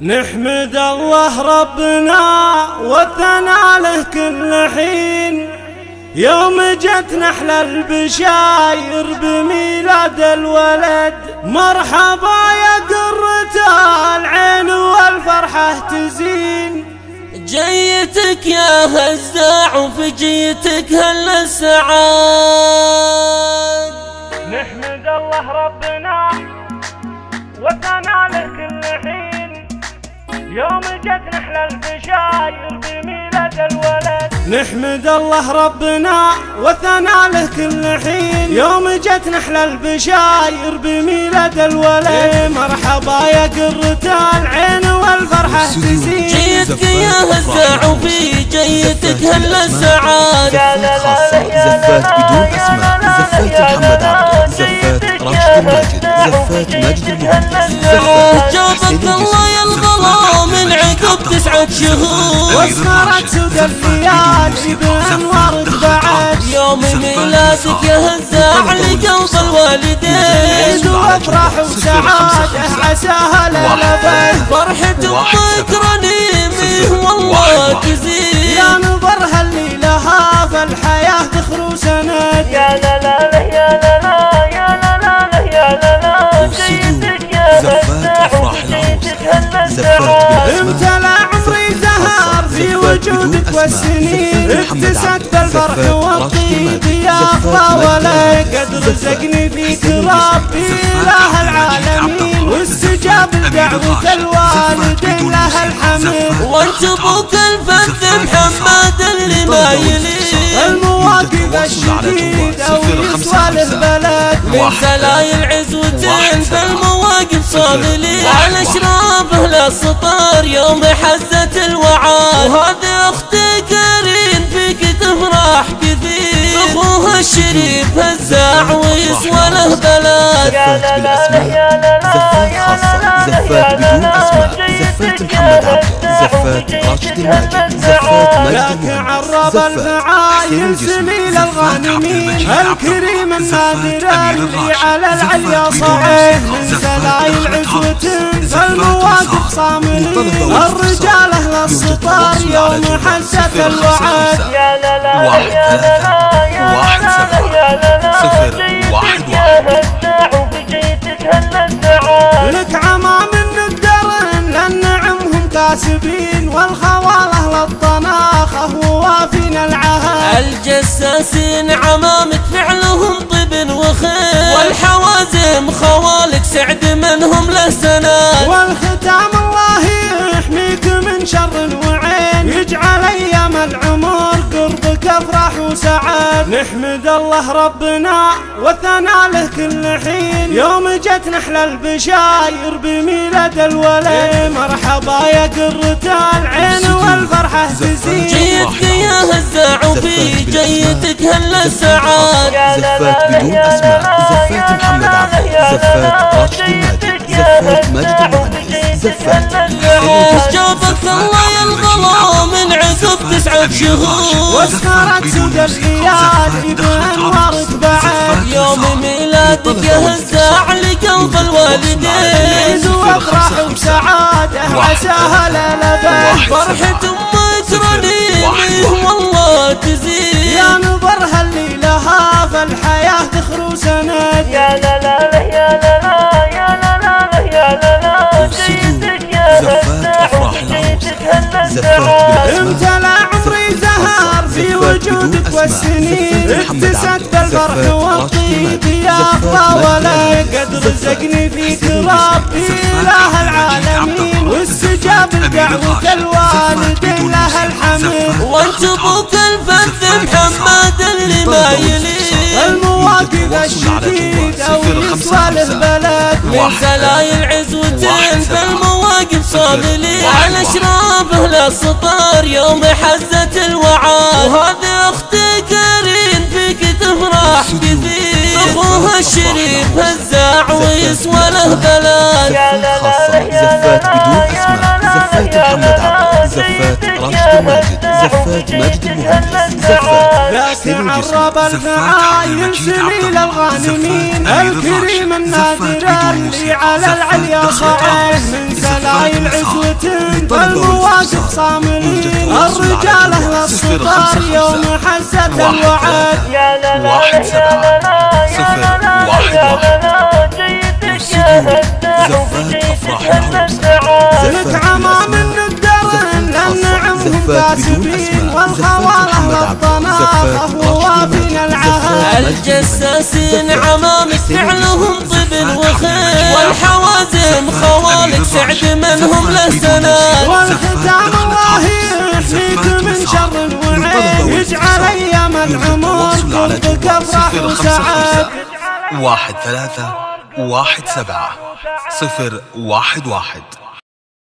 نحمد الله ربنا والثناء له كل حين، يوم جت نحل البشاير بميلاد الولد. مرحبا يا قرة العين والفرحة تزين، جيتك يا هزاع وفي جيتك هل السعاد. نحمد الله ربنا والثناء له كل حين، يوم جت نحل البشاير بميلاد الولد. نحمد الله ربنا والثناء له كل حين، يوم جت نحل البشاير بميلاد الولد. مرحبا يا قرة العين والفرحة تزين، جيتك يا هزاع وفي جيتك هل السعاد. زفات بدون اسماء، زفات محمد عبد، زفات راشد الماجد، زفات ماجد المهندس، زفات جابك الله يا الغلا من عقب 9 شهور، واسمرت سود الليالي بانوارك بعد. يوم ميلادك يا هزاع لقلب الوالدين، وافراح وسعاده عساها للابد. فرحة امك رنيمي والله تزيد، يا نظر هالليلها فالحياه تخر وسند. يا لا لا لا يا لا لا يا لا لا لا يا لا لا. جيتك يا زفات افراح العروس، زفات امتلأ عمري زهر في وجودك والسنين، ابتست بالفرح والطيب يا اخوة ولد. قد رزقني فيك ربي اله العالمين، واستجاب لدعوة الوالدين لها الحمد. وانت ابوك الفذ محمد اللي ما يليه، المواقف الشديدة ويسوى له بلد. من سلايل عزوتين بالمواقف صاملين، على اشرافه للسطار يوم حزت الوعاد. وهذه اختي كريم فيك تفرح كثير، اخوها الشريف هزاع ويسوى له بلد. زفات بالاسماء، زفات خاصة، زفات بدون اسماء، زفات محمد عبد، زفات راشد الماجد، زفات ماجد لك المهندس، عرب زفات الفعايل سليل الغانمين، الكريم النادر اللي على العليا صعيد. من سلايل عزوة فالمواقف صاملين، الرجال اهل السطار يوم حزت الوعد. يا لا لا يا لا لا يا لا لا 1-7-0-1-1. وفي جيتك هل السعاد. لك عمام من الدرن لان نعمهم كاسبين، والخوال اهل الطناخه ووافين العهد. الجساسين عمامك فعلهم طيب وخير، والحوازم خوالك سعد منهم له سناد. والختام الله يحميك من شر وعين، يجعل ايام العمر قربك افراح وسعاد. نحمد الله ربنا والثناء له كل حين، يوم جت نحل البشاير بميلاد الولد. مرحبا يا قرة العين والفرحة تزين، جيتك يا هزاع وفي جيتك هل السعاد. زفات بدون اسماء، زفات محمد عبد، زفات راشد الماجد، زفات ماجد المهندس، زفات جابك الله يا الغلا من عقب 9 شهور، واسمرت سود الليالي بانوارك بعد. يوم ميلادك يا هزاع لقلب الوالدين، وافراح وسعاده عساها للابد. فرحة امك رنيمي والله تزيد، يا نظر هالليلها فالحياه تخر وسند. يا لا لا لا يا لا لا يا لا لا يا لا لا. جيتك يا زفات افراح العروس، زفات امتلأ عمري زهر في وجودك والسنين، ابتست بالفرح والطيب يا اخوة ولد. قد رزقني فيك ربي اله العالمين، واستجاب لدعوة الوالدين لها الحمد. وانت ابوك الفذ محمد اللي ما يليه، المواقف الشديدة ويسوى له بلد. من سلايل عزوتين بالمواقف صاملين، على اشرافه للسطار يوم حزت الوعاد. وهذه اختي كريم فيك تفرح كثير، اخوها الشريف هزاع ويسوى له بلد. خاصة، زفات بدون اسماء، زفات محمد عبد، زفات راشد الماجد، زفات ماجد المهندس، زفات لك عرب الفعايل سليل الغانمين، الكريم النادر اللي على العليا صعيد. من شايل عزوة فالمواقف صاملين، الرجال أهل السطار يوم حزة الوعد. يا لا لا يا لا لا يا لا لا جيتك يا هداع وجيتك يا السعاد. لك عمام الدرن لنعمهم كاسبين، والخوال أهل الطناخة ووافين العهد. الجساسين عمامك فعلهم طبل وخير، والحوازن خوالك سعد منهم له سناد. والختام الله يحميك من شر وعين، يجعل أيام العمر قربك أفراح وسعاد. 13 17 011